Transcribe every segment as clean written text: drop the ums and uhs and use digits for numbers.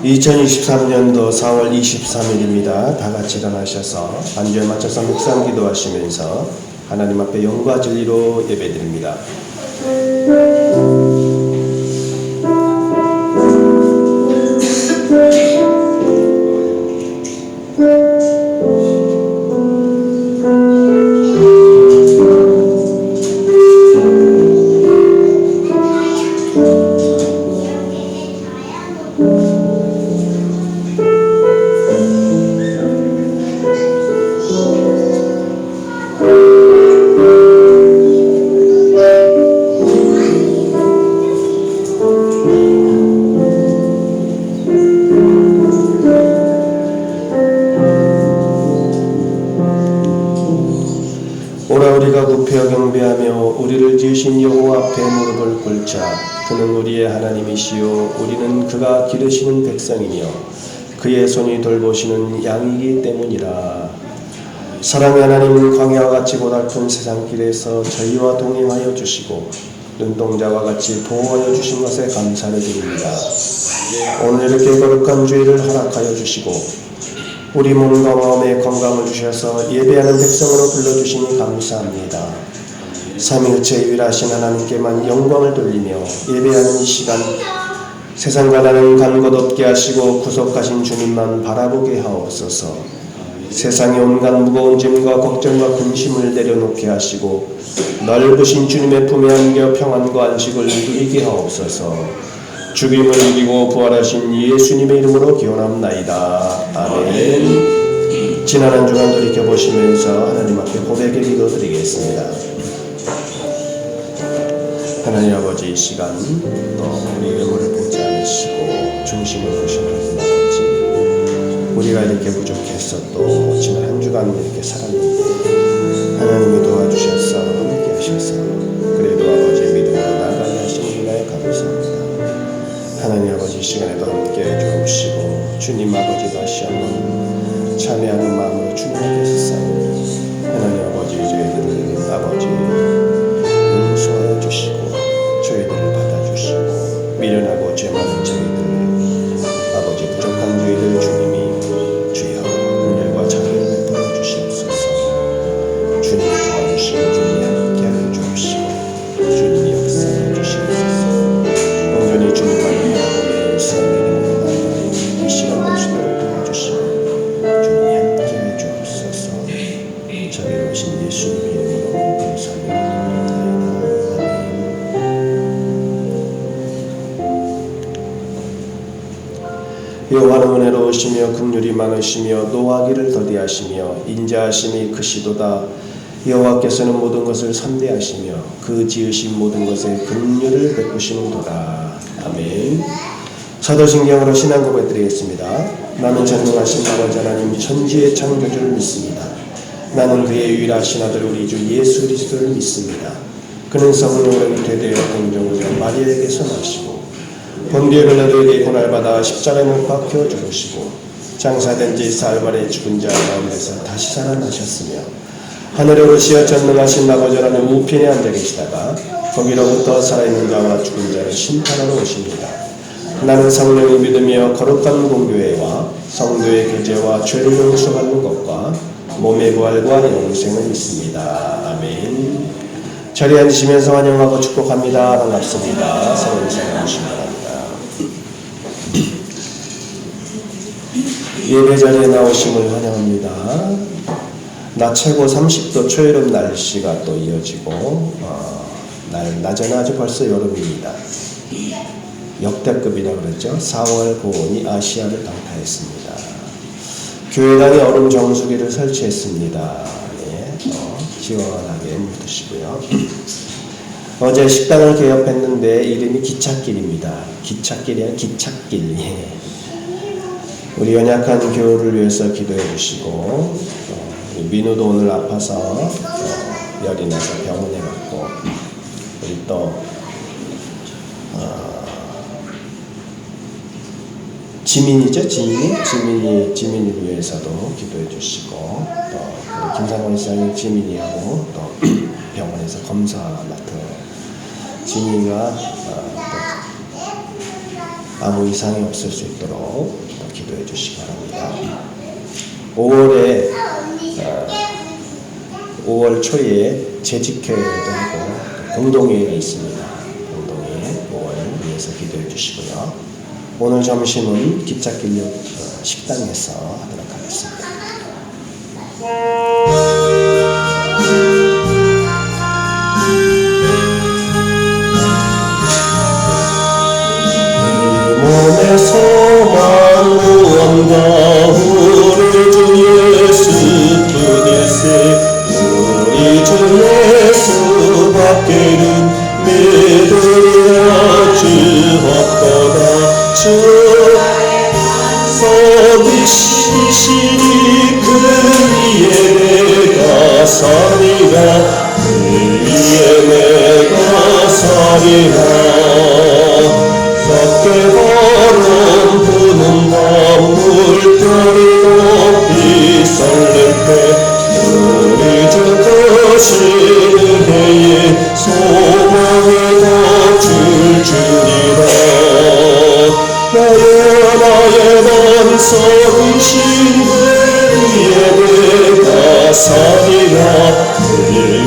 2023년도 4월 23일입니다. 다 같이 일어나셔서 반주에 맞춰서 묵상 기도하시면서 하나님 앞에 영과 진리로 예배드립니다. 우리가 굽혀 경배하며 우리를 지으신 여호와 앞에 무릎을 꿇자. 그는 우리의 하나님이시요 우리는 그가 기르시는 백성이며 그의 손이 돌보시는 양이기 때문이라. 사랑의 하나님은 광야와 같이 고달픈 세상길에서 저희와 동행하여 주시고 눈동자와 같이 보호하여 주신 것에 감사를 드립니다. 오늘 이렇게 거룩한 주일을 허락하여 주시고 우리 몸과 마음에 건강을 주셔서 예배하는 백성으로 불러주시니 감사합니다. 삼위일체 유일하신 하나님께만 영광을 돌리며 예배하는 이 시간 세상과 나는 간 것 없게 하시고 구속하신 주님만 바라보게 하옵소서. 세상의 온갖 무거운 짐과 걱정과 근심을 내려놓게 하시고 넓으신 주님의 품에 안겨 평안과 안식을 누리게 하옵소서. 죽임을 이기고 부활하신 예수님의 이름으로 기원합나이다. 아멘. 지난 한 주간 돌이켜보시면서 하나님 앞에 고백의 기도 드리겠습니다. 하나님 아버지, 이 시간 또 우리 의무를 보지 않으시고 중심을 보시는 아버지, 우리가 이렇게 부족해서 또 지난 한 주간 이렇게 살았는데 하나님이 도와주셔서 함께 하셔서 그래도 아버지 믿음으로 나가게 하시는 은혜에 감사합니다. 하나님 아버지, 이 시간에도 함께 해주시고 주님 아버지 다시 한번 찬양하는 마음으로 주님 앞에서 싸우니 하나님 아버지, 저희들을 아버지 용서하여 주시고 저희들을 받아주시고 미련하고 죄 많은 저희들 아버지 부족한 저희들 주님이 주여 은혜와 자비를 베풀어 주시옵소서. 주님이 도와주시고 주님이 함께하여 주옵시고 주님이 역사해 주시옵소서. 온전히 주님만 이 시간 모시도록 도와주시고 주님이 함께해 주옵소서. 자비로우신 예수님의 이름으로 감사합니다. 여호와는 은혜로우시며 긍휼이 많으시며 노하기를 더디하시며 인자하심이 크시도다. 여호와께서는 모든 것을 선대하시며 그 지으신 모든 것에 긍휼을 베푸시는도다. 아멘. 사도신경으로 신앙 고백 드리겠습니다. 나는 전능하신 아버지 하나님 천지의 창조주를 믿습니다. 나는 그의 유일하신 아들 우리 주 예수 그리스도를 믿습니다. 그는 성령으로 잉태되어 공정으로 마리아에게서 나시고 본디오 빌라도에게 고난받아 십자가에 못 박혀 죽으시고 장사된 지 사흘 죽은 자 가운데서 다시 살아나셨으며 하늘에 오르시어 전능하신 아버지 하나님 우편에 앉아 계시다가 거기로부터 살아있는 자와 죽은 자를 심판하러 오십니다. 나는 성령을 믿으며 거룩한 공교회와 성도의 교제와 죄를 용서받는 것과 몸의 부활과 영생을 믿습니다. 아멘. 자리에 앉으시면서 환영하고 축복합니다. 반갑습니다. 새로운 시간 오시기 바랍니다. 예배 자리에 나오심을 환영합니다. 낮 최고 30도 초여름 날씨가 또 이어지고 낮에는 아주 벌써 여름입니다. 역대급이라 그랬죠. 4월 고온이 아시아를 강타했습니다. 교회당에 얼음 정수기를 설치했습니다. 네, 시원하게 물 드시고요. 어제 식당을 개업했는데 이름이 기찻길입니다. 기찻길이 아니라 기찻길. 우리 연약한 교우를 위해서 기도해 주시고 민우도 오늘 아파서 열이 나서 병원에 갔고 우리 또 지민이죠. 지민이를 위해서도 기도해 주시고 또 김상원 시장님 지민이하고 또 병원에서 검사 맡은 지민이가 아무 이상이 없을 수 있도록 기도해 주시기 바랍니다. 5월 초에 재직회도 하고 공동회의가 있습니다. 공동회의 5월 위해서 기도해 주시고요. 오늘 점심은 기찻길 옆 식당에서 하도록 하겠습니다. 몸의 소망 무언가 우리 주 예수 부일세 우리 주 예수 밖에는 믿으려 주옵도다 주 서비시니 그 위에 내가 서리라 그 위에 내가 서리라 썩게 바람 부는 밤 물결이 높이 설렐 때 우리 주 거시는 해에 소망이 덮칠 주리라 나의 반석이신 그 위에 내가 서리라 그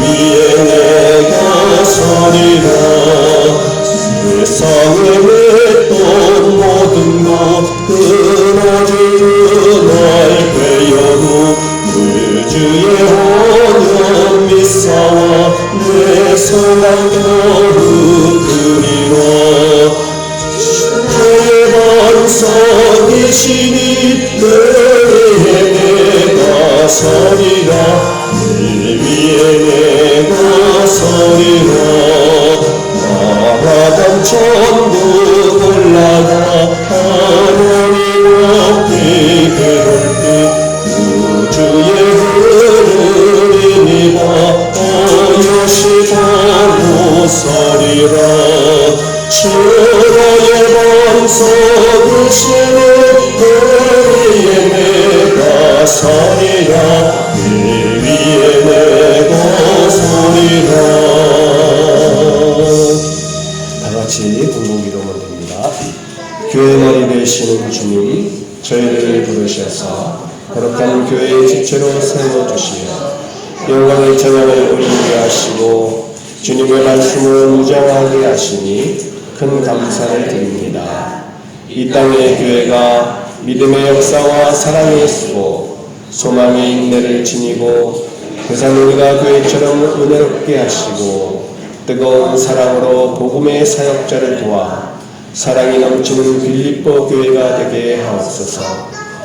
위에 내가 서리라 세상에 맺던 모든 것 끊어지는 날 되어도 그 주의 온연 미사와 내 소망도 흩으리라 주의 반석이시니 그에 내가 서리라 그 위에 내가 서리라 바람 천국 올라가 하늘이 높이 그럴 때 우주의 흐름이 오요시 바로 서리라 주의 반석이시니 그 위에 내가 서리라 그 위에 내가 서리라 같이 공동기도하면 됩니다. 교회 머리 되시는 주님 저희를 부르셔서 거룩한 교회의 지체로 세워주시며 영광의 찬양을 올리게 하시고 주님의 말씀을 무장하게 하시니 큰 감사를 드립니다. 이 땅의 교회가 믿음의 역사와 사랑의 수고 소망의 인내를 지니고 그산 우리가 교회처럼 은혜롭게 하시고 뜨거운 사랑으로 복음의 사역자를 도와 사랑이 넘치는 빌립보 교회가 되게 하옵소서.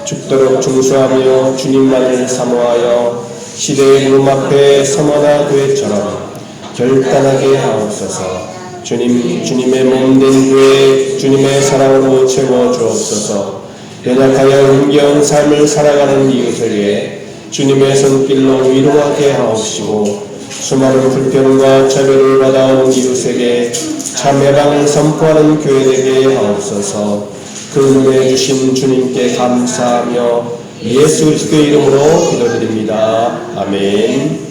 죽도록 중수하며 주님만을 사모하여 시대의 문 앞에 서머나 교회처럼 결단하게 하옵소서. 주님의 몸된 교회 주님의 사랑으로 채워주옵소서. 연약하여 힘겨운 삶을 살아가는 이웃에게 주님의 손길로 위로하게 하옵시고 수많은 불평과 차별을 받아온 이웃에게 참 해방을 선포하는 교회 되게 하옵소서. 그 은혜 주신 주님께 감사하며 예수 그리스도의 이름으로 기도드립니다. 아멘.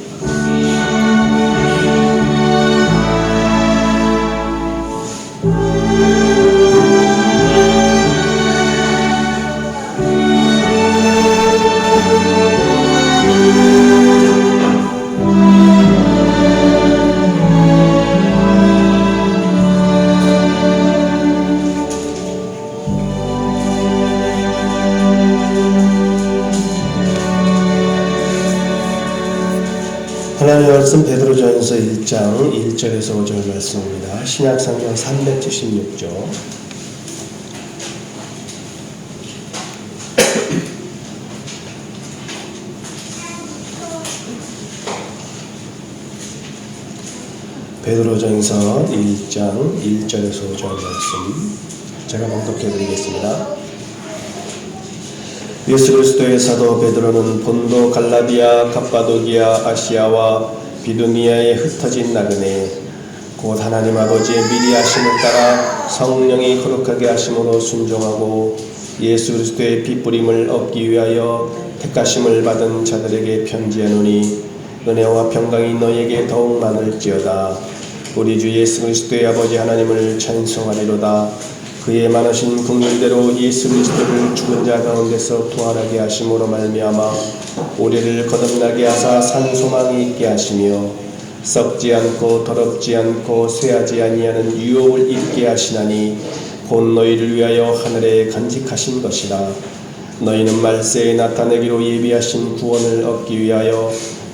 하나님의 말씀 베드로전서 1장 1절에서 5절 말씀입니다. 신약성경 376조. 베드로전서 1장 1절에서 5절 말씀 제가 봉독해 드리겠습니다. 예수 그리스도의 사도 베드로는 본도, 갈라디아, 갑바도기아, 아시아와 비두니아에 흩어진 나그네 곧 하나님 아버지의 미리 하심을 따라 성령이 거룩하게 하심으로 순종하고 예수 그리스도의 핏부림을 얻기 위하여 택하심을 받은 자들에게 편지하노니 은혜와 평강이 너희에게 더욱 많을지어다. 우리 주 예수 그리스도의 아버지 하나님을 찬송하리로다. 그의 많으신 긍휼대로 예수 그리스도를 죽은 자 가운데서 부활하게 하심으로 말미암아 우리를 거듭나게 하사 산 소망이 있게 하시며 썩지 않고 더럽지 않고 쇠하지 아니하는 유업을 입게 하시나니 곧 너희를 위하여 하늘에 간직하신 것이라. 너희는 말세에 나타내기로 예비하신 구원을 얻기 위하여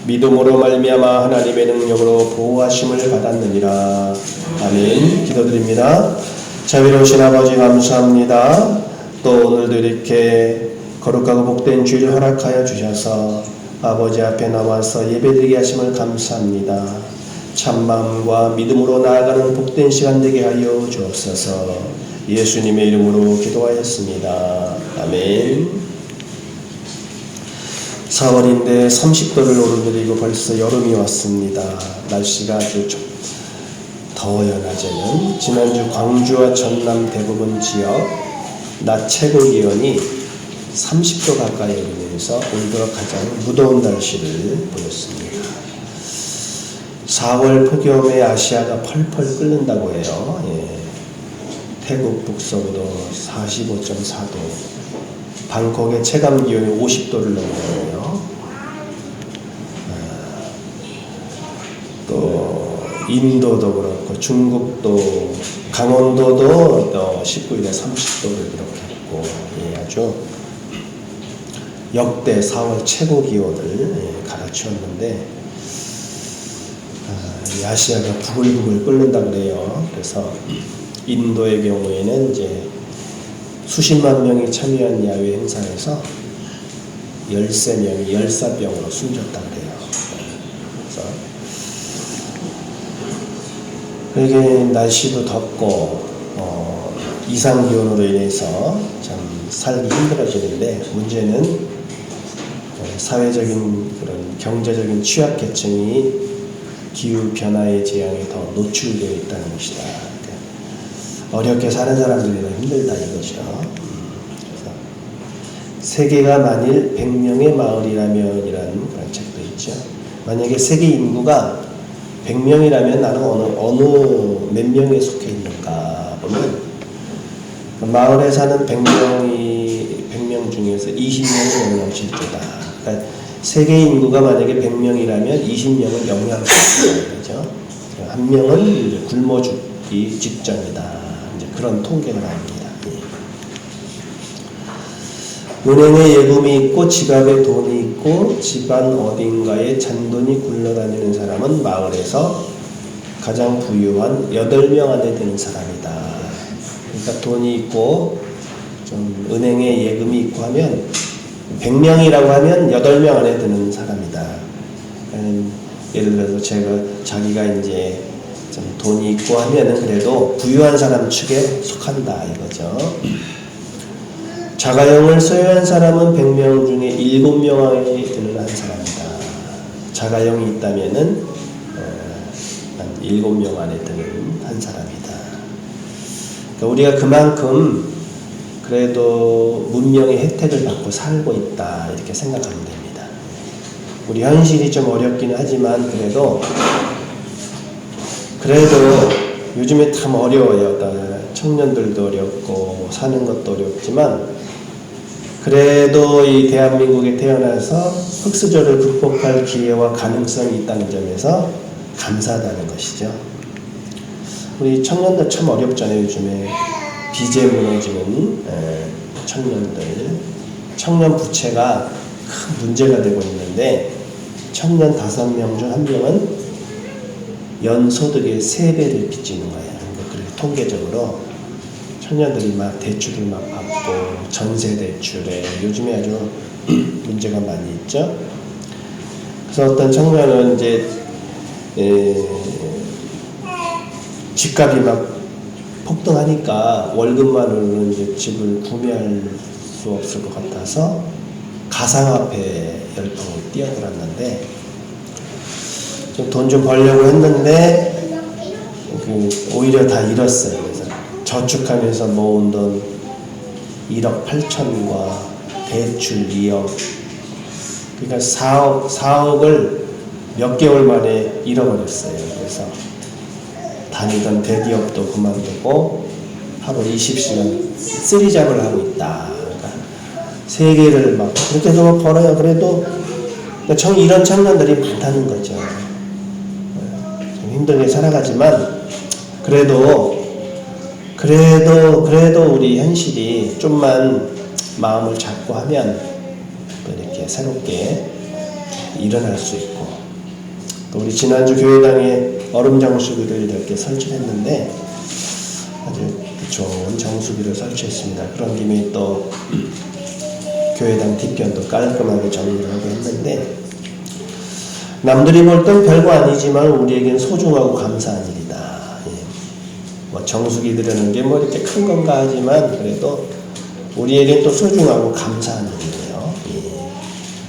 믿음으로 말미암아 하나님의 능력으로 보호하심을 받았느니라. 아멘. 기도드립니다. 자비로우신 아버지 감사합니다. 또 오늘도 이렇게 거룩하고 복된 주일 허락하여 주셔서 아버지 앞에 나와서 예배드리게 하심을 감사합니다. 참마음과 믿음으로 나아가는 복된 시간 되게 하여 주옵소서. 예수님의 이름으로 기도하였습니다. 아멘. 4월인데 30도를 오르내리고 벌써 여름이 왔습니다. 날씨가 아주 더워요. 낮에는 지난주 광주와 전남 대부분 지역 낮 최고 기온이 30도 가까이 오르면서 올 들어 가장 무더운 날씨를 보였습니다. 4월 폭염에 아시아가 펄펄 끓는다고 해요. 태국 북서부도 45.4도, 방콕의 체감 기온이 50도를 넘어요. 또 인도도 그렇고 중국도, 강원도도 또 19일에 30도를 기록했고, 아주 역대 4월 최고 기온을 갈아치웠는데, 아시아가 부글부글 끓는다 그래요. 그래서 인도의 경우에는 이제 수십만 명이 참여한 야외 행사에서 13명이 열사병으로 숨졌다 그래요. 그래서 이게 날씨도 덥고 이상 기온으로 인해서 참 살기 힘들어지는데, 문제는 사회적인 그런 경제적인 취약계층이 기후 변화의 재앙에 더 노출되어 있다는 것이다. 어렵게 사는 사람들이 더 힘들다 이거죠. 그래서 세계가 만일 100명의 마을이라면 이라는 그런 책도 있죠. 만약에 세계 인구가 100명이라면 나는 어느 몇 명에 속해 있는가 보면, 그 마을에 사는 100명 중에서 20명은 영양실조다. 그러니까 세계 인구가 만약에 100명이라면 20명은 영양실조다. 그죠? 한 명은 굶어 죽기 직전이다. 그런 통계가 나옵니다. 은행에 예금이 있고 지갑에 돈이 있고 집안 어딘가에 잔돈이 굴러다니는 사람은 마을에서 가장 부유한 8명 안에 드는 사람이다. 그러니까 돈이 있고 좀 은행에 예금이 있고 하면 100명이라고 하면 8명 안에 드는 사람이다. 예를 들어서 자기가 이제 좀 돈이 있고 하면은 그래도 부유한 사람 축에 속한다 이거죠. 자가용을 소유한 사람은 100명 중에 7명 안에 드는 한 사람이다. 자가용이 있다면은 한 7명 안에 드는 한 사람이다. 그러니까 우리가 그만큼 그래도 문명의 혜택을 받고 살고 있다 이렇게 생각하면 됩니다. 우리 현실이 좀 어렵기는 하지만 그래도 요즘에 참 어려워요. 청년들도 어렵고 사는 것도 어렵지만 그래도 이 대한민국에 태어나서 흑수저를 극복할 기회와 가능성이 있다는 점에서 감사하다는 것이죠. 우리 청년들 참 어렵잖아요. 요즘에 빚에 무너지는 청년들, 청년 부채가 큰 문제가 되고 있는데, 청년 5명 중 1명은 연소득의 3배를 빚지는 거예요. 그리고 통계적으로 청년들이 막 대출을 막 받고 전세 대출에 요즘에 아주 문제가 많이 있죠. 그래서 어떤 청년은 이제 집값이 막 폭등하니까 월급만으로는 이제 집을 구매할 수 없을 것 같아서 가상화폐 열풍을 뛰어들었는데, 돈 좀 벌려고 했는데 오히려 다 잃었어요. 그래서 저축하면서 모은 돈 1억 8천과 대출 2억, 그러니까 4억을 몇 개월 만에 잃어버렸어요. 그래서 다니던 대기업도 그만두고 하루 20시간 쓰리잡을 하고 있다. 그러니까 세계를 막 그렇게 해서 벌어요. 그래도 이런 청년들이 많다는 거죠. 좀 힘들게 살아가지만 그래도 우리 현실이 좀만 마음을 잡고 하면 또 이렇게 새롭게 일어날 수 있고, 또 우리 지난주 교회당에 얼음 정수기를 이렇게 설치했는데 아주 좋은 정수기를 설치했습니다. 그런 김에 또 교회당 뒤편도 깔끔하게 정리를 하고 했는데, 남들이 볼 땐 별거 아니지만 우리에겐 소중하고 감사한 일이다. 뭐 정수기 들여놓은 게 뭐 이렇게 큰 건가 하지만 그래도 우리에겐 또 소중하고 감사한 일이에요.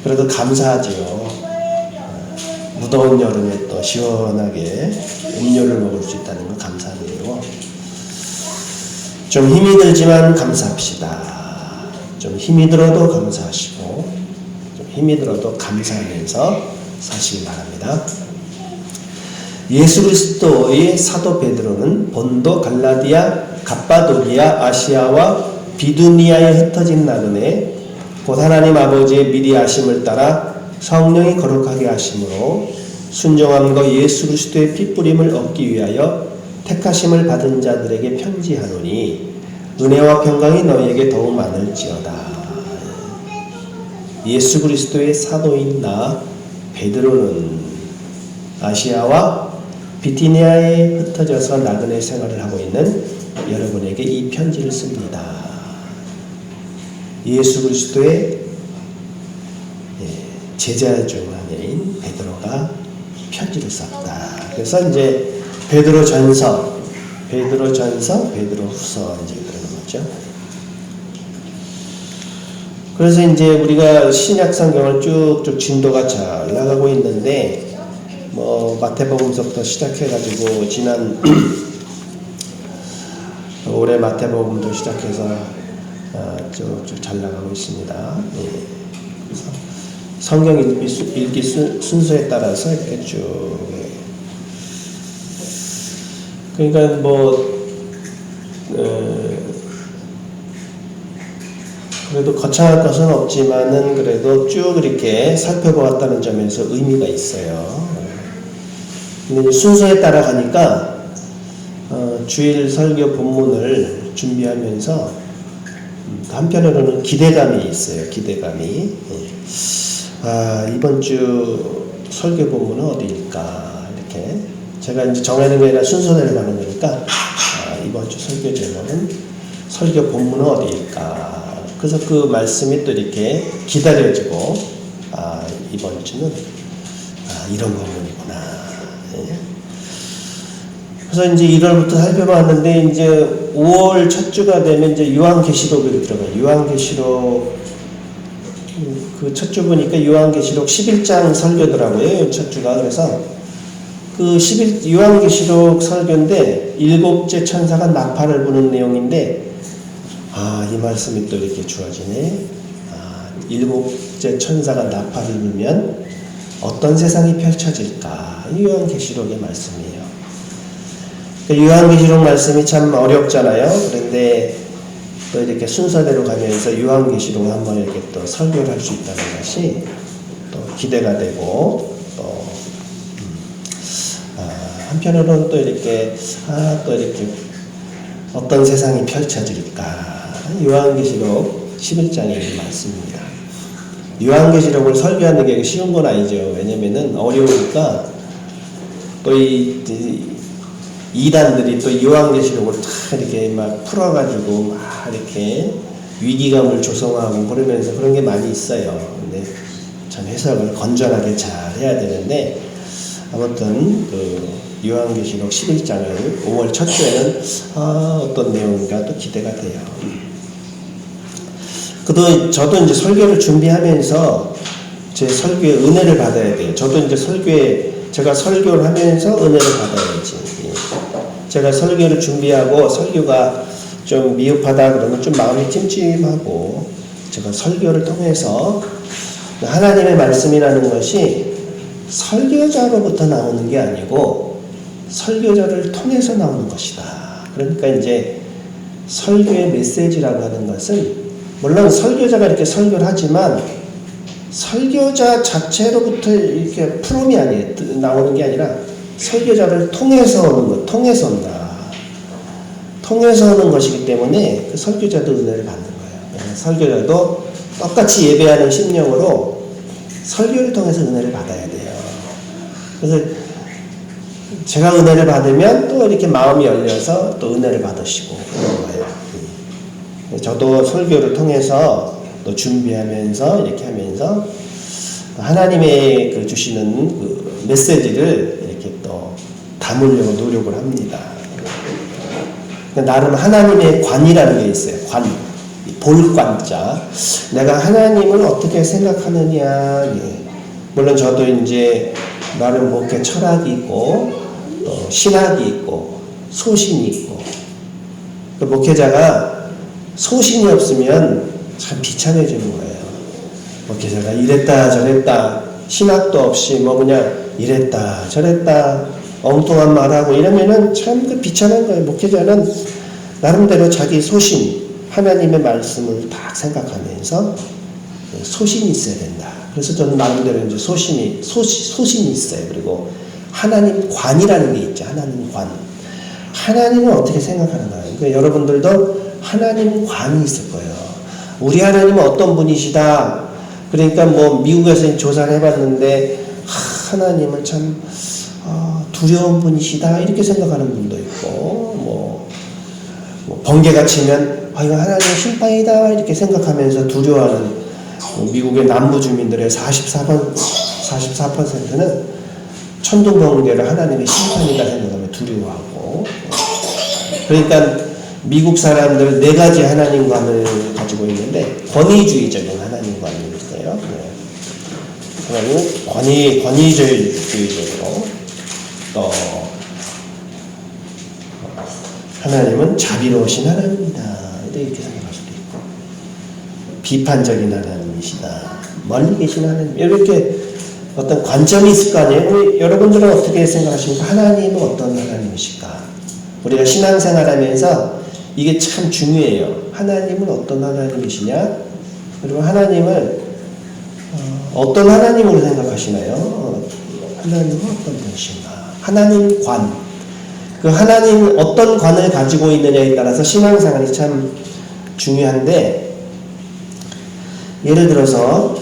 그래도 감사하지요. 무더운 여름에 또 시원하게 음료를 먹을 수 있다는 건 감사한 일이고, 좀 힘이 들지만 감사합시다. 좀 힘이 들어도 감사하시고, 좀 힘이 들어도 감사하면서 사시기 바랍니다. 예수 그리스도의 사도 베드로는 본도, 갈라디아, 갑바도기아, 아시아와 비두니아에 흩어진 나그네 곧 하나님 아버지의 미리 아심을 따라 성령이 거룩하게 하심으로 순종함과 예수 그리스도의 핏부림을 얻기 위하여 택하심을 받은 자들에게 편지하노니 은혜와 평강이 너희에게 더욱 많을지어다. 예수 그리스도의 사도인 나 베드로는 아시아와 비티니아에 흩어져서 나그네 생활을 하고 있는 여러분에게 이 편지를 씁니다. 예수 그리스도의 제자 중 하나인 베드로가 편지를 썼다. 그래서 이제 베드로전서, 베드로후서 이제 그러는 거죠. 그래서 이제 우리가 신약 성경을 쭉쭉 진도가 잘 나가고 있는데, 뭐 마태복음서부터 시작해가지고 지난 올해 마태복음도 시작해서 쭉쭉 잘 나가고 있습니다. 그래서 성경 읽기 순서에 따라서 이렇게 쭉. 그러니까 뭐 그래도 거창할 것은 없지만은 그래도 쭉 이렇게 살펴보았다는 점에서 의미가 있어요. 근데 순서에 따라가니까 주일 설교 본문을 준비하면서 한편으로는 기대감이 있어요. 기대감이. 이번 주 설교 본문은 어디일까? 이렇게 제가 이제 정해놓은 게 아니라 순서대로 가는 거니까 이번 주 설교 제목은 설교 본문은 어디일까? 그래서 그 말씀이 또 이렇게 기다려지고 이번 주는 이런 본문이구나. 그래서 이제 1월부터 살펴봤는데 이제 5월 첫 주가 되면 이제 요한계시록이 들어가요. 요한계시록 그 첫 주 보니까 요한계시록 11장 설교더라고요. 첫 주가. 그래서 그 요한계시록 설교인데 7째 천사가 나팔을 부는 내용인데 이 말씀이 또 이렇게 주어지네. 7째 천사가 나팔을 불면 어떤 세상이 펼쳐질까? 요한계시록의 말씀이에요. 요한계시록 말씀이 참 어렵잖아요. 그런데 또 이렇게 순서대로 가면서 요한계시록을 한번 이렇게 또 설교를 할 수 있다는 것이 또 기대가 되고, 또 한편으로는 또 이렇게 어떤 세상이 펼쳐질까? 요한계시록 11장의 말씀입니다. 요한계시록을 설교하는 게 쉬운 건 아니죠. 왜냐면은 어려우니까 또 이단들이 또 요한계시록을 다 이렇게 막 풀어가지고 막 이렇게 위기감을 조성하고 그러면서 그런 게 많이 있어요. 근데 참 해석을 건전하게 잘 해야 되는데, 아무튼 그 요한계시록 11장을 5월 첫 주에는 어떤 내용인가 또 기대가 돼요. 저도 이제 설교를 준비하면서 제 설교에 은혜를 받아야 돼요. 저도 이제 제가 설교를 하면서 은혜를 받아야지. 제가 설교를 준비하고 설교가 좀 미흡하다 그러면 좀 마음이 찜찜하고, 제가 설교를 통해서 하나님의 말씀이라는 것이 설교자로부터 나오는 게 아니고 설교자를 통해서 나오는 것이다. 그러니까 이제 설교의 메시지라고 하는 것은 물론 설교자가 이렇게 설교를 하지만 설교자 자체로부터 이렇게 프롬이 아니에요. 나오는 게 아니라 설교자를 통해서 오는 것, 통해서 온다. 통해서 오는 것이기 때문에 그 설교자도 은혜를 받는 거예요. 설교자도 똑같이 예배하는 심령으로 설교를 통해서 은혜를 받아야 돼요. 그래서 제가 은혜를 받으면 또 이렇게 마음이 열려서 또 은혜를 받으시고 그런 거예요. 저도 설교를 통해서 또 준비하면서 이렇게 하면서 하나님의 그 주시는 그 메시지를 이렇게 또 담으려고 노력을 합니다. 나름 하나님의 관이라는 게 있어요. 관, 볼관자. 내가 하나님을 어떻게 생각하느냐. 예. 물론 저도 이제 나름 목회 철학이 있고 또 신학이 있고 소신이 있고 그 목회자가 소신이 없으면 참 비참해지는 거예요. 목회자가 이랬다 저랬다 신학도 없이 뭐 그냥 이랬다 저랬다 엉뚱한 말하고 이러면은 참 그 비참한 거예요. 목회자는 나름대로 자기 소신 하나님의 말씀을 딱 생각하면서 소신이 있어야 된다. 그래서 저는 나름대로 이제 소신이 있어요. 그리고 하나님 관이라는 게 있죠. 하나님 관. 하나님은 어떻게 생각하는가. 그러니까 여러분들도 하나님 관이 있을 거예요. 우리 하나님은 어떤 분이시다. 그러니까 뭐 미국에서 조사를 해봤는데 하나님은 참 두려운 분이시다 이렇게 생각하는 분도 있고 뭐 번개가 치면 이거 하나님 심판이다 이렇게 생각하면서 두려워하는 미국의 남부 주민들의 44%는 천둥 번개를 하나님의 심판이다 생각하며 두려워하고 그러니까 미국 사람들 네 가지 하나님관을 가지고 있는데 권위주의적인 하나님관이 있어요. 하나님 권위주의적으로 또 하나님은 자비로우신 하나님이다 이렇게 생각할 수도 있고 비판적인 하나님이시다 멀리 계신 하나님 이렇게 어떤 관점이 있을 거 아니에요. 여러분들은 어떻게 생각하십니까? 하나님은 어떤 하나님이실까? 우리가 신앙생활하면서 이게 참 중요해요. 하나님은 어떤 하나님이시냐? 그리고 하나님을 어떤 하나님으로 생각하시나요? 하나님은 어떤 분이신가? 하나님 관. 그 하나님 어떤 관을 가지고 있느냐에 따라서 신앙생활이 참 중요한데 예를 들어서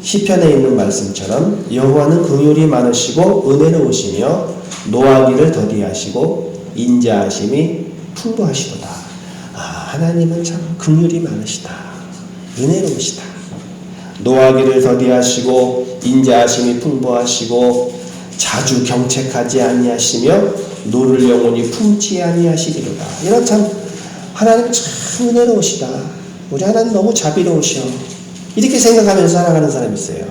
시편에 있는 말씀처럼 여호와는 긍휼이 많으시고 은혜로우시며 노하기를 더디하시고 인자하심이 풍부하시도다. 하나님은 참 긍휼이 많으시다. 은혜로우시다. 노하기를 더디하시고 인자하심이 풍부하시고 자주 경책하지 아니하시며 노를 영원히 품지 아니하시리로다. 이런 참 하나님 참 은혜로우시다. 우리 하나님 너무 자비로우셔. 이렇게 생각하면서 살아가는 사람이 있어요.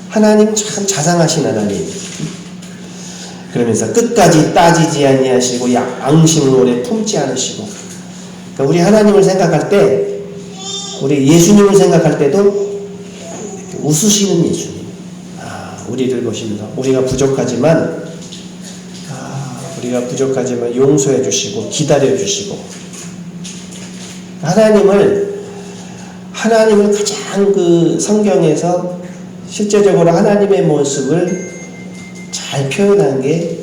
하나님 참 자상하신 하나님. 그러면서 끝까지 따지지 아니하시고 앙심을 오래 품지 않으시고 그러니까 우리 하나님을 생각할 때 우리 예수님을 생각할 때도 웃으시는 예수님. 우리를 보시면서 우리가 부족하지만 용서해 주시고 기다려 주시고 하나님을 가장 그 성경에서 실제적으로 하나님의 모습을 잘 표현한 게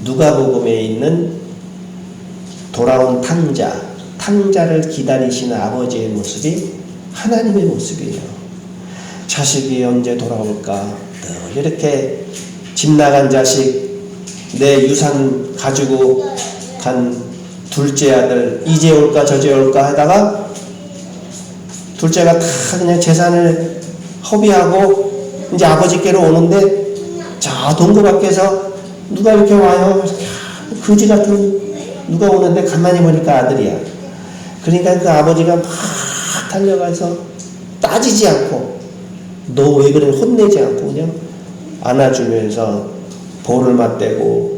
누가복음에 있는 돌아온 탕자를 기다리시는 아버지의 모습이 하나님의 모습이에요. 자식이 언제 돌아올까? 이렇게 집 나간 자식 내 유산 가지고 간 둘째 아들 이제 올까 저제 올까 하다가 둘째가 다 그냥 재산을 허비하고 이제 아버지께로 오는데 저 동굴 밖에서 누가 이렇게 와요? 거지 같은 누가 오는데 가만히 보니까 아들이야. 그러니까 그 아버지가 막 달려가서 따지지 않고 너 왜 그래 혼내지 않고 그냥 안아주면서 볼을 맞대고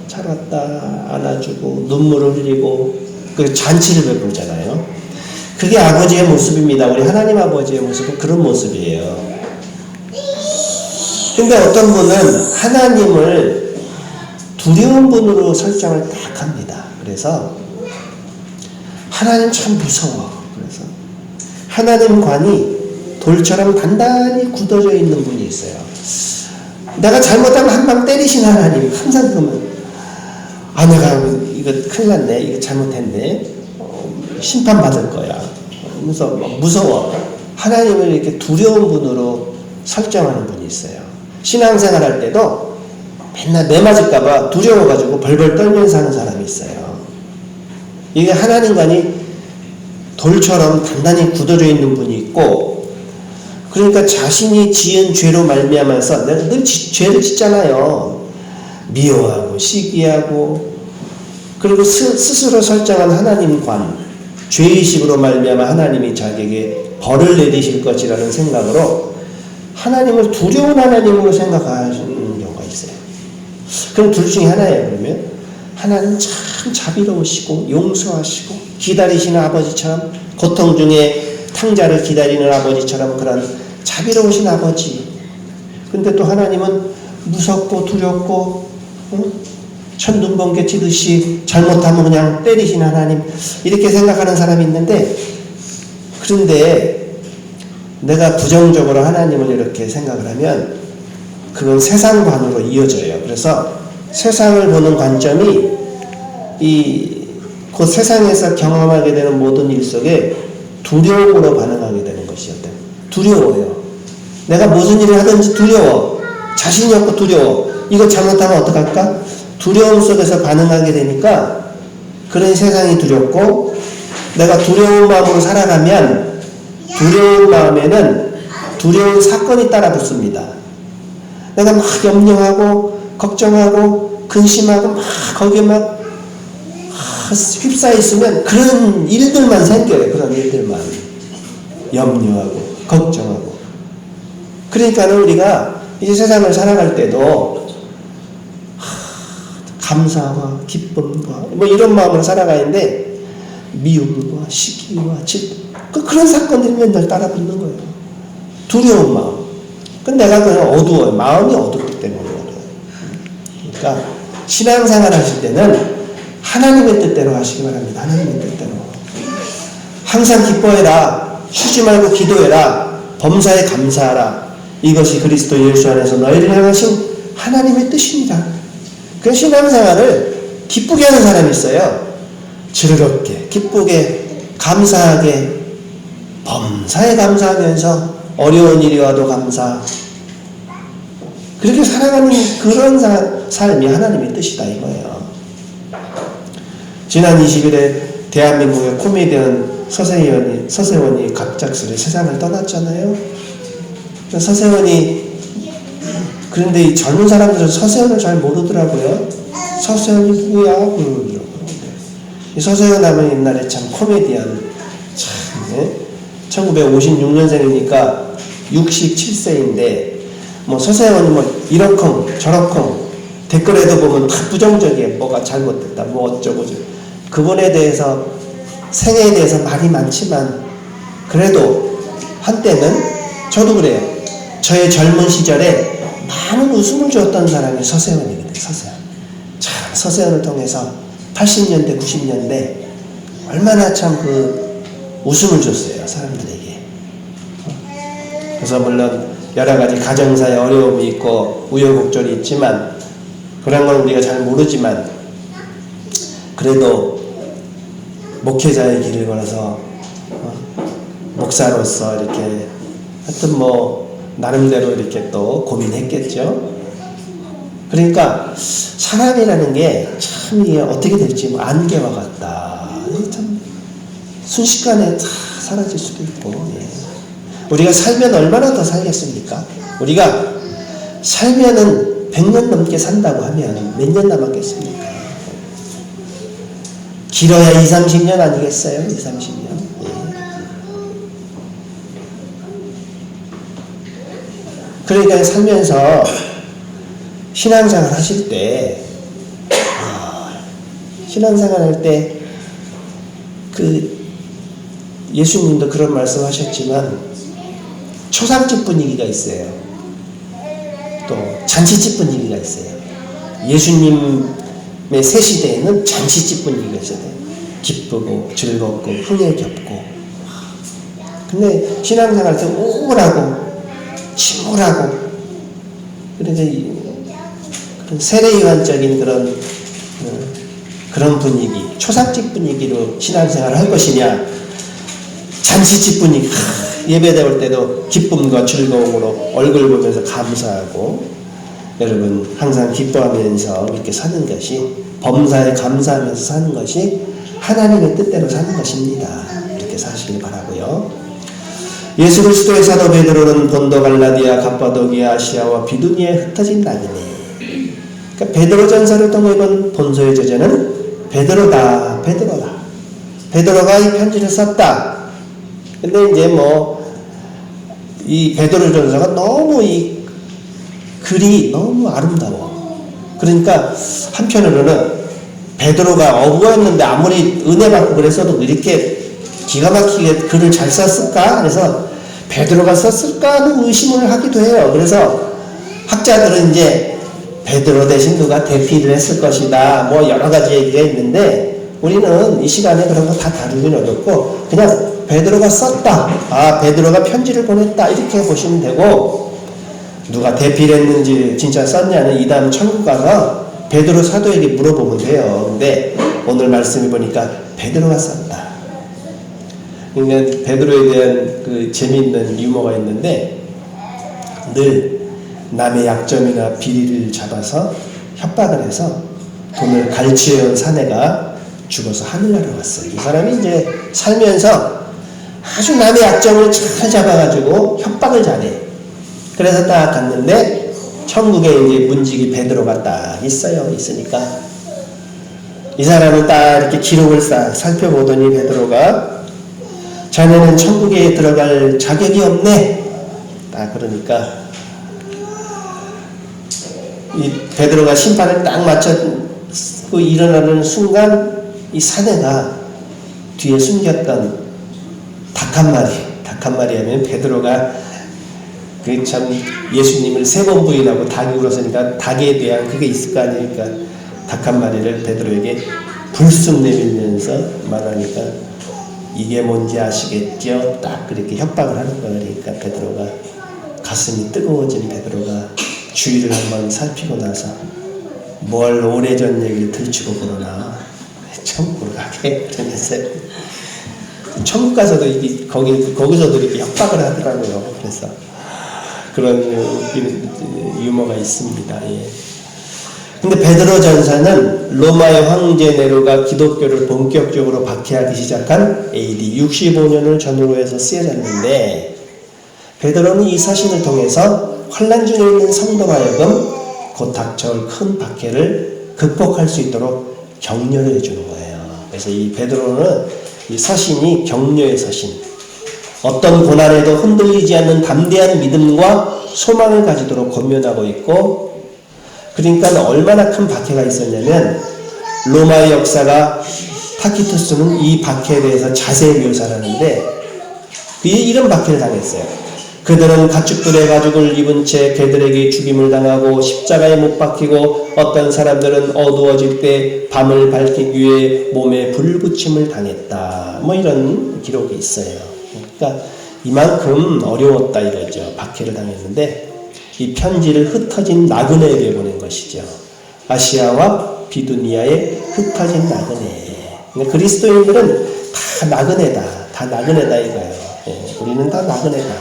잘 왔다 안아주고 눈물을 흘리고 그 잔치를 베풀잖아요. 그게 아버지의 모습입니다. 우리 하나님 아버지의 모습은 그런 모습이에요. 근데 어떤 분은 하나님을 두려운 분으로 설정을 딱 합니다. 그래서 하나님 참 무서워. 그래서 하나님 관이 돌처럼 단단히 굳어져 있는 분이 있어요. 내가 잘못하면 한 방 때리시는 하나님. 항상 그러면 내가 이거 큰일 났네. 이거 잘못했네. 심판받을 거야. 무서워. 하나님을 이렇게 두려운 분으로 설정하는 분이 있어요. 신앙생활 할 때도 맨날 매 맞을까봐 두려워가지고 벌벌 떨면서 하는 사람이 있어요. 이게 하나님과는 돌처럼 단단히 굳어져 있는 분이 있고, 그러니까 자신이 지은 죄로 말미암아서 내가 늘 죄를 짓잖아요. 미워하고 시기하고, 그리고 스스로 설정한 하나님관, 죄의식으로 말미암아 하나님이 자기에게 벌을 내리실 것이라는 생각으로 하나님을 두려운 하나님으로 생각하시는 경우가 있어요. 그럼 둘 중에 하나예요. 그러면 하나님 참 자비로우시고 용서하시고 기다리시는 아버지처럼, 고통 중에 탕자를 기다리는 아버지처럼 그런 자비로우신 아버지. 근데 또 하나님은 무섭고 두렵고 천둥번개 치듯이 잘못하면 그냥 때리시는 하나님, 이렇게 생각하는 사람이 있는데, 그런데 내가 부정적으로 하나님을 이렇게 생각을 하면 그건 세상관으로 이어져요. 그래서 세상을 보는 관점이 그 세상에서 경험하게 되는 모든 일 속에 두려움으로 반응하게 되는 것이었대요. 두려워요. 내가 무슨 일을 하든지 두려워. 자신이 없고 두려워. 이거 잘못하면 어떡할까? 두려움 속에서 반응하게 되니까 그런 세상이 두렵고, 내가 두려운 마음으로 살아가면 두려운 마음에는 두려운 사건이 따라 붙습니다. 내가 막 염려하고 걱정하고 근심하고 막 거기에 막 휩싸여 있으면 그런 일들만 생겨요. 그런 일들만 염려하고 걱정하고. 그러니까 우리가 이 세상을 살아갈 때도 감사와 기쁨과 이런 마음으로 살아가는데 미움과 시기와 그런 사건들이 맨날 따라 붙는 거예요. 두려운 마음. 근데 내가 그냥 어두워요. 마음이 어둡기 때문에 어두워요. 그러니까 신앙생활 하실 때는 하나님의 뜻대로 하시기 바랍니다. 하나님의 뜻대로. 항상 기뻐해라. 쉬지 말고 기도해라. 범사에 감사하라. 이것이 그리스도 예수 안에서 너희를 향하신 하나님의 뜻입니다. 그 신앙생활을 기쁘게 하는 사람이 있어요. 즐겁게, 기쁘게, 감사하게, 범사에 감사하면서 어려운 일이 와도 감사. 그렇게 살아가는 그런 삶이 하나님의 뜻이다 이거예요. 지난 20일에 대한민국의 코미디언 서세원이 갑작스레 세상을 떠났잖아요. 서세원이, 그런데 이 젊은 사람들은 서세원을 잘 모르더라고요. 서세원이 누구야? 그러더라고요. 이 서세원 하면 옛날에 참 코미디언, 참, 1956년생이니까 67세인데, 서세원이 이러쿵 저러쿵 댓글에도 보면 다 부정적이에요. 뭐가 잘못됐다, 어쩌고 저쩌고. 그분에 대해서, 생애에 대해서 말이 많지만, 그래도 한때는 저도 그래요. 저의 젊은 시절에 많은 웃음을 줬던 사람이 서세원이거든요. 서세원. 참 서세원을 통해서 80년대 90년대 얼마나 참 웃음을 줬어요. 사람들에게. 그래서 물론 여러 가지 가정사의 어려움이 있고 우여곡절이 있지만, 그런 건 우리가 잘 모르지만, 그래도 목회자의 길을 걸어서 목사로서 이렇게 하여튼 나름대로 이렇게 또 고민했겠죠. 그러니까 사람이라는 게 참 이게 어떻게 될지 안개와 같다. 참 순식간에 다 사라질 수도 있고. 우리가 살면 얼마나 더 살겠습니까? 우리가 살면은 100년 넘게 산다고 하면 몇 년 남았겠습니까? 길어야 20, 30년 아니겠어요? 20, 30년. 그러니까 살면서 신앙생활 하실 때, 신앙생활 할 때, 예수님도 그런 말씀 하셨지만, 초상집 분위기가 있어요. 또, 잔치집 분위기가 있어요. 예수님의 새 시대에는 잔치집 분위기가 있어요. 기쁘고 즐겁고 흥에 겹고. 근데 신앙생활 때 우울하고 침울하고 그러니까 그런 세례요한적인 그런 분위기, 초상집 분위기로 신앙생활을 할 것이냐, 잔치집 분위기, 예배 올 때도 기쁨과 즐거움으로 얼굴 보면서 감사하고, 여러분 항상 기뻐하면서 이렇게 사는 것이, 범사에 감사하면서 사는 것이 하나님의 뜻대로 사는 것입니다. 이렇게 사시길 바라고요. 예수 그리스도의 사도 베드로는 본도, 갈라디아, 갑바도기아, 아시아와 비두니에 흩어진 낙이네. 그러니까 베드로 전서를 통해 본 본서의 저자는 베드로다. 베드로가 이 편지를 썼다. 근데 이제 이 베드로 전서가 너무 이 글이 너무 아름다워. 그러니까 한편으로는 베드로가 어부였는데 아무리 은혜 받고 그랬어도 이렇게 기가 막히게 글을 잘 썼을까? 그래서 베드로가 썼을까 하는 의심을 하기도 해요. 그래서 학자들은 이제 베드로 대신 누가 대피를 했을 것이다. 여러 가지 얘기가 있는데 우리는 이 시간에 그런 거 다 다루기는 어렵고 그냥 베드로가 썼다. 베드로가 편지를 보냈다. 이렇게 보시면 되고, 누가 대피를 했는지 진짜 썼냐는 이 다음 천국 가서 베드로 사도에게 물어보면 돼요. 근데 오늘 말씀해 보니까 베드로가 썼다. 그러니까 베드로에 대한 그 재미있는 유머가 있는데, 늘 남의 약점이나 비리를 잡아서 협박을 해서 돈을 갈취해온 사내가 죽어서 하늘나라 왔어요. 이 사람이 이제 살면서 아주 남의 약점을 잘 잡아가지고 협박을 잘해. 그래서 딱 갔는데 천국에 이제 문지기 베드로가 딱 있으니까 이 사람은 딱 이렇게 기록을 딱 살펴보더니 베드로가 자네는 천국에 들어갈 자격이 없네. 딱 그러니까 이 베드로가 심판을 딱 마쳤고 일어나는 순간 이 사내가 뒤에 숨겼던 닭 한 마리 하면 베드로가 그 참 예수님을 3번 부인하고 닭이 울었으니까 닭에 대한 그게 있을 거 아니니까 닭 한 마리를 베드로에게 불쑥 내밀면서 말하니까 이게 뭔지 아시겠죠? 딱 그렇게 협박을 하는 거예요. 그러니까 베드로가 가슴이 뜨거워진 베드로가 주위를 한번 살피고 나서 뭘 오래전 얘기를 들추고 그러나 천국으로 가게 그랬어요. 천국 가서도 거기서도 이렇게 협박을 하더라고요. 그래서 그런 유머가 있습니다. 예. 근데 베드로 전서는 로마의 황제 네로가 기독교를 본격적으로 박해하기 시작한 AD 65년을 전후로 해서 쓰여졌는데, 베드로는 이 서신을 통해서 환난 중에 있는 성도가 하여금 곧 닥쳐올 큰 박해를 극복할 수 있도록 격려를 해주는 거예요. 그래서 이 베드로는 이 서신이 격려의 서신, 어떤 고난에도 흔들리지 않는 담대한 믿음과 소망을 가지도록 권면하고 있고, 그러니까 얼마나 큰 박해가 있었냐면 로마의 역사가 타키투스는 이 박해에 대해서 자세히 묘사를 하는데 이런 박해를 당했어요. 그들은 가축들의 가죽을 입은 채 개들에게 죽임을 당하고 십자가에 못 박히고, 어떤 사람들은 어두워질 때 밤을 밝히기 위해 몸에 불붙임을 당했다. 이런 기록이 있어요. 그러니까 이만큼 어려웠다 이거죠. 박해를 당했는데 이 편지를 흩어진 나그네에게 보낸 것이죠. 아시아와 비두니아에 흩어진 나그네. 그러니까 그리스도인들은 다 나그네다 이거예요. 우리는 다 나그네다.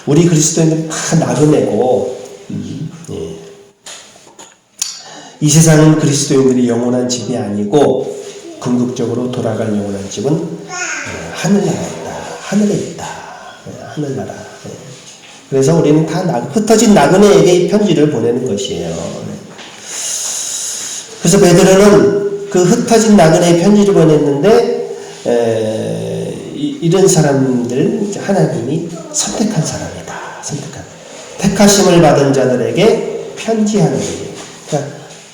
우리 그리스도인들은 다 나그네고, 이 세상은 그리스도인들이 영원한 집이 아니고 궁극적으로 돌아갈 영원한 집은 하늘에 있다. 하늘나라. 그래서 우리는 다 흩어진 나그네에게 이 편지를 보내는 것이에요. 그래서 베드로는 그 흩어진 나그네에 편지를 보냈는데, 이런 사람들 하나님이 선택한 사람이다. 택하심을 받은 자들에게 편지하는 거예요. 그러니까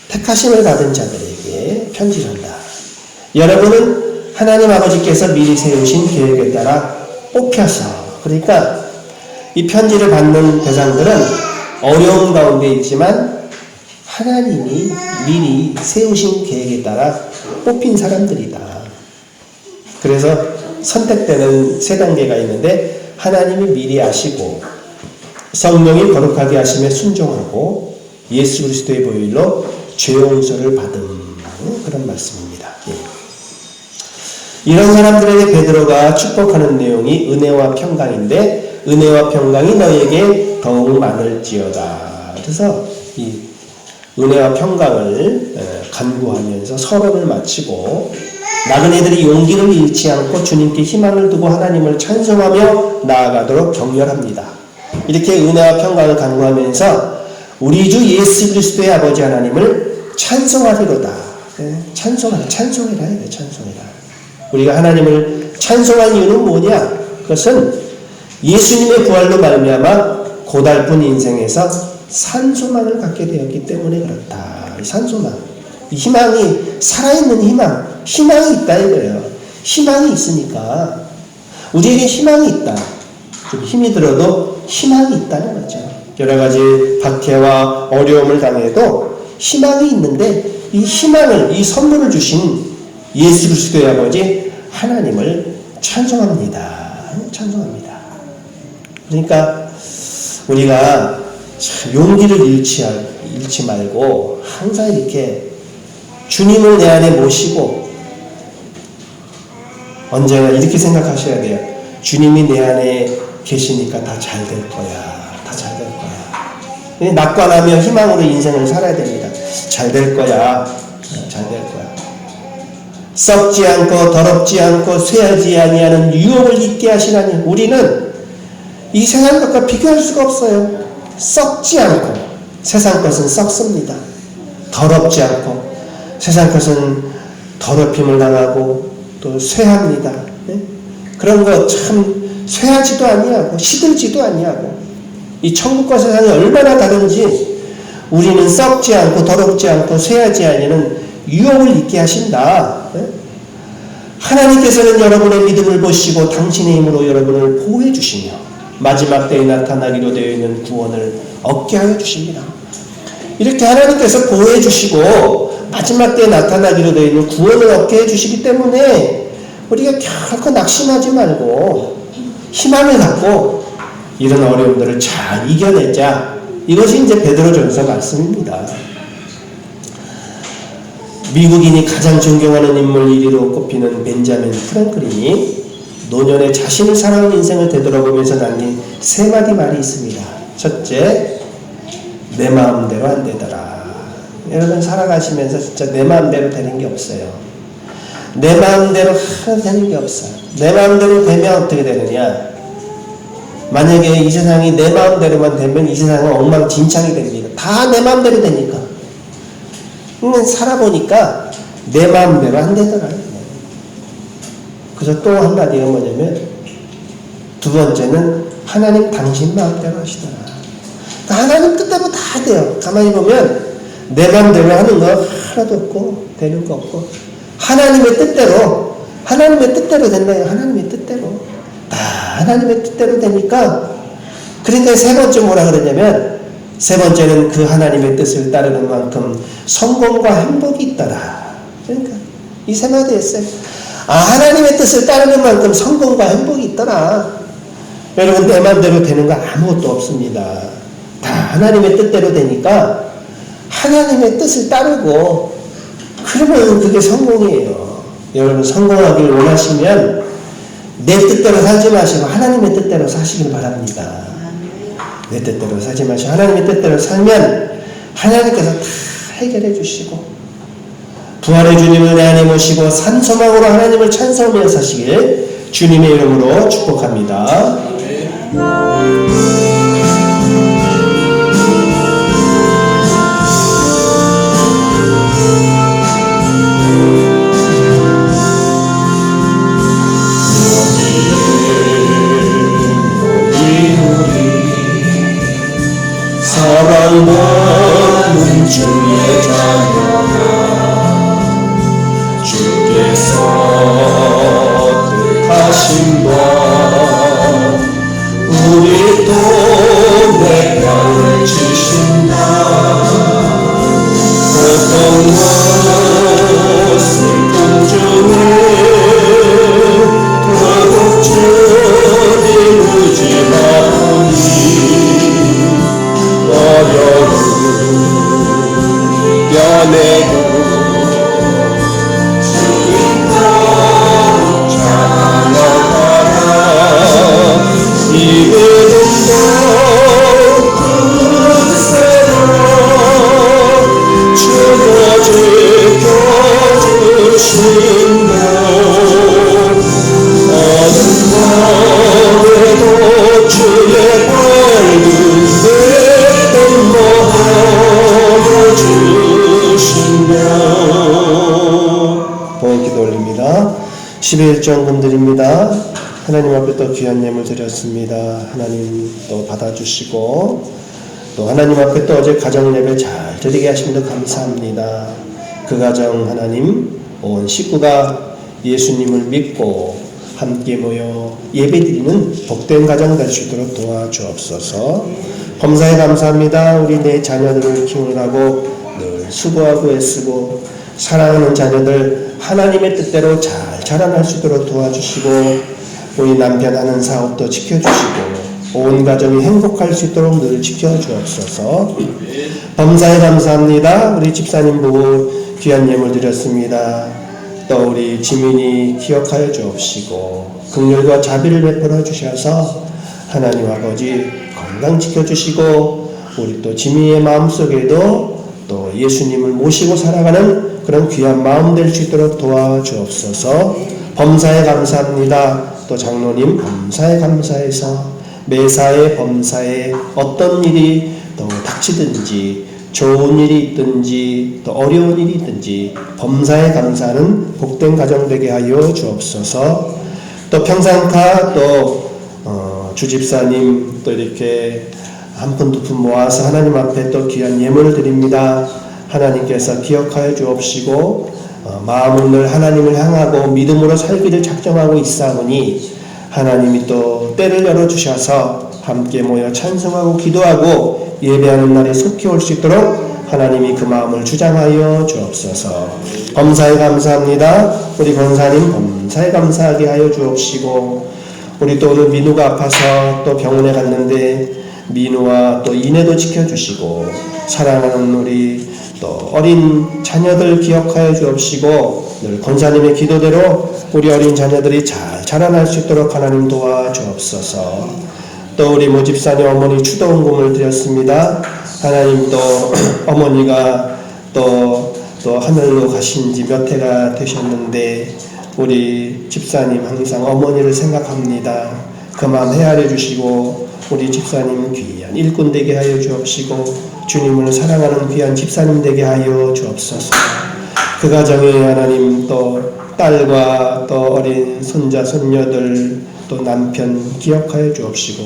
택하심을 받은 자들에게 편지를 한다. 여러분은 하나님 아버지께서 미리 세우신 계획에 따라 뽑혀서, 그러니까 이 편지를 받는 대상들은 어려운 가운데 있지만 하나님이 미리 세우신 계획에 따라 뽑힌 사람들이다. 그래서 선택되는 세 단계가 있는데 하나님이 미리 아시고 성령이 거룩하게 하심에 순종하고 예수 그리스도의 보혈로 죄 용서를 받은 그런 말씀입니다. 이런 사람들에게 베드로가 축복하는 내용이 은혜와 평강인데 은혜와 평강이 너에게 더욱 많을지어다. 그래서 이 은혜와 평강을 간구하면서 서론을 마치고 나그네들이 용기를 잃지 않고 주님께 희망을 두고 하나님을 찬송하며 나아가도록 격려합니다. 이렇게 은혜와 평강을 간구하면서 우리 주 예수 그리스도의 아버지 하나님을 찬송하리로다. 찬송해라 해야 돼. 찬송해라. 우리가 하나님을 찬송한 이유는 뭐냐? 그것은 예수님의 부활로 말미암아 고달픈 인생에서 산소망을 갖게 되었기 때문에 그렇다. 이 산소망, 이 희망이 살아있는 희망이 있다 이거예요. 희망이 있으니까 우리에게 희망이 있다. 좀 힘이 들어도 희망이 있다는 거죠. 여러 가지 박해와 어려움을 당해도 희망이 있는데 이 희망을, 이 선물을 주신 예수 그리스도의 아버지 하나님을 찬송합니다. 그러니까 우리가 용기를 잃지 말고 항상 이렇게 주님을 내 안에 모시고 언제나 이렇게 생각하셔야 돼요. 주님이 내 안에 계시니까 다 잘 될 거야. 다 잘 될 거야. 낙관하며 희망으로 인생을 살아야 됩니다. 잘 될 거야. 잘 될 거야. 썩지 않고 더럽지 않고 쇠하지 아니하는 유혹을 잊게 하시라니 우리는 이 세상 것과 비교할 수가 없어요. 썩지 않고 세상 것은 썩습니다. 더럽지 않고 세상 것은 더럽힘을 당하고 또 쇠합니다. 네? 그런 거 참 쇠하지도 아니하고 시들지도 아니하고 이 천국과 세상이 얼마나 다른지 우리는 썩지 않고 더럽지 않고 쇠하지 아니하는 유혹을 잊게 하신다. 네? 하나님께서는 여러분의 믿음을 보시고 당신의 힘으로 여러분을 보호해 주시며 마지막 때에 나타나기로 되어 있는 구원을 얻게 하여 주십니다. 이렇게 하나님께서 보호해 주시고 마지막 때에 나타나기로 되어 있는 구원을 얻게 해주시기 때문에 우리가 결코 낙심하지 말고 희망을 갖고 이런 어려움들을 잘 이겨내자. 이것이 이제 베드로전서 말씀입니다. 미국인이 가장 존경하는 인물 1위로 꼽히는 벤자민 프랭클린이 노년에 자신을 살아온 인생을 되돌아보면서 남긴 세 마디 말이 있습니다. 첫째, 내 마음대로 안 되더라. 여러분 살아가시면서 진짜 내 마음대로 되는 게 없어요. 내 마음대로 하나도 되는 게 없어요. 내 마음대로 되면 어떻게 되느냐? 만약에 이 세상이 내 마음대로만 되면 이 세상은 엉망진창이 됩니다. 다 내 마음대로 되니까. 살아보니까 내 마음대로 안 되더라. 그래서 또 한마디가 뭐냐면 두 번째는 하나님 당신 마음대로 하시더라. 하나님 뜻대로 다 돼요. 가만히 보면 내 마음대로 하는 거 하나도 없고 되는 거 없고 하나님의 뜻대로 된다요. 하나님의 뜻대로 다 하나님의 뜻대로 되니까 그러니까 세 번째 뭐라 그러냐면 세 번째는 그 하나님의 뜻을 따르는 만큼 성공과 행복이 있더라. 그러니까 이 세 마디 했어요. 하나님의 뜻을 따르는 만큼 성공과 행복이 있더라. 여러분 내 마음대로 되는 거 아무것도 없습니다. 다 하나님의 뜻대로 되니까 하나님의 뜻을 따르고 그러면 그게 성공이에요. 여러분 성공하길 원하시면 내 뜻대로 살지 마시고 하나님의 뜻대로 사시길 바랍니다. 내 뜻대로 살지 마시고 하나님의 뜻대로 살면 하나님께서 다 해결해 주시고 부활의 주님을 내 안에 모시고 산소망으로 하나님을 찬송하며 사시길 주님의 이름으로 축복합니다. 사랑받는 주의 자녀가 주께서 뜻하신 바 우리 기도 올립니다. 11정금 드립니다. 하나님 앞에 또 귀한 예물 드렸습니다. 하나님 또 받아주시고 또 하나님 앞에 또 어제 가정 예배 잘 드리게 하심도 감사합니다. 그 가정 하나님 온 식구가 예수님을 믿고 함께 모여 예배드리는 복된 가정 될 수 있도록 도와주옵소서. 범사에 감사합니다. 우리 내 자녀들을 키우느라고 늘 수고하고 애쓰고 사랑하는 자녀들 하나님의 뜻대로 잘 자라날 수 있도록 도와주시고 우리 남편 하는 사업도 지켜주시고 온 가정이 행복할 수 있도록 늘 지켜주옵소서. 범사에 감사합니다. 우리 집사님 보고 귀한 예물 드렸습니다. 또 우리 지민이 기억하여 주옵시고 긍휼과 자비를 베풀어 주셔서 하나님 아버지 건강 지켜주시고 우리 또 지민이의 마음속에도 또 예수님을 모시고 살아가는 그런 귀한 마음 될 수 있도록 도와주옵소서. 범사에 감사합니다. 또 장로님 범사에 감사해서 매사에 범사에 어떤 일이 또 닥치든지 좋은 일이 있든지 또 어려운 일이 있든지 범사에 감사하는 복된 가정 되게 하여 주옵소서. 또 평상카 또 주집사님 또 이렇게 한 푼 두 푼 모아서 하나님 앞에 또 귀한 예물을 드립니다. 하나님께서 기억하여 주옵시고 마음을 늘 하나님을 향하고 믿음으로 살기를 작정하고 있사오니 하나님이 또 때를 열어주셔서 함께 모여 찬송하고 기도하고 예배하는 날에 속히 올 수 있도록 하나님이 그 마음을 주장하여 주옵소서. 범사에 감사합니다. 우리 권사님 범사에 감사하게 하여 주옵시고 우리 또 오늘 민우가 아파서 또 병원에 갔는데 민우와 또 이내도 지켜주시고 사랑하는 우리 또 어린 자녀들 기억하여 주옵시고 늘 권사님의 기도대로 우리 어린 자녀들이 잘 자라날 수 있도록 하나님 도와주옵소서. 또 우리 모집사님 어머니 추도원금을 드렸습니다. 하나님 또 어머니가 또 하늘로 가신 지 몇 해가 되셨는데 우리 집사님 항상 어머니를 생각합니다. 그 마음 헤아려 주시고 우리 집사님 귀한 일꾼 되게 하여 주옵시고 주님을 사랑하는 귀한 집사님 되게 하여 주옵소서. 그 가정에 하나님 또 딸과 또 어린 손자 손녀들 또 남편 기억하여 주옵시고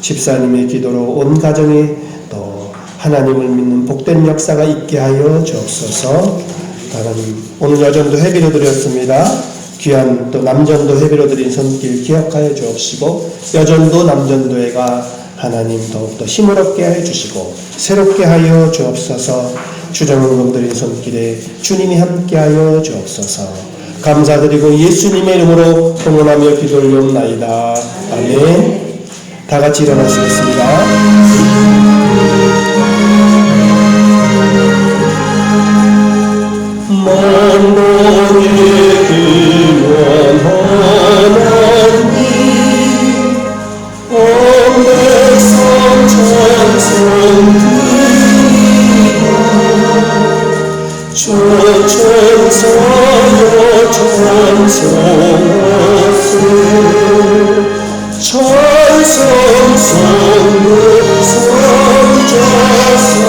집사님의 기도로 온 가정이 또 하나님을 믿는 복된 역사가 있게 하여 주옵소서. 하나님 오늘 여전도 회비로 드렸습니다. 귀한 또 남전도 회비로 드린 손길 기억하여 주옵시고 여전도 남전도회가 하나님 더욱더 힘을 얻게 하여 주시고 새롭게 하여 주옵소서. 주정은금 드린 손길에 주님이 함께 하여 주옵소서. 감사드리고 예수님의 이름으로 공헌하며 기도 올려옵나이다. 아멘. 다 같이 일어나시겠습니다. 만왕의 귀한 하나님 온 백성 찬송드리라 천천사여 찬송하세 찬송성의 성자성령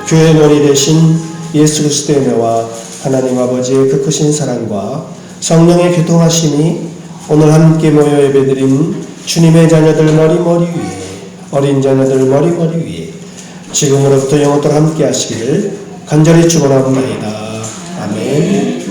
교회 머리 대신 예수 그리스도의 은혜와 하나님 아버지의 그 크신 사랑과 성령의 교통하심이 오늘 함께 모여 예배드린 주님의 자녀들 머리 위에 어린 자녀들 머리 위에 지금으로부터 영원토록 함께 하시기를 간절히 축원합니다. 아멘.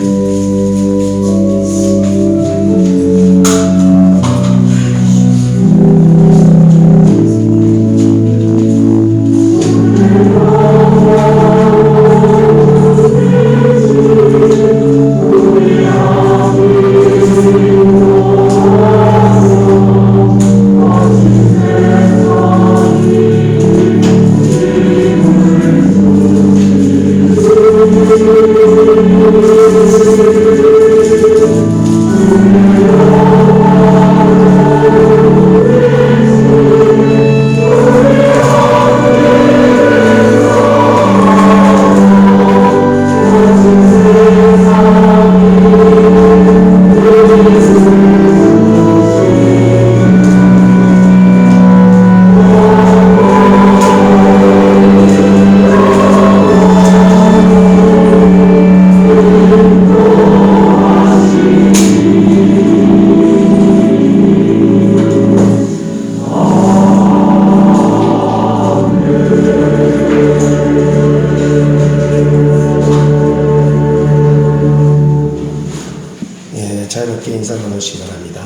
Thank you. 자유롭게 인사 나누시기 바랍니다.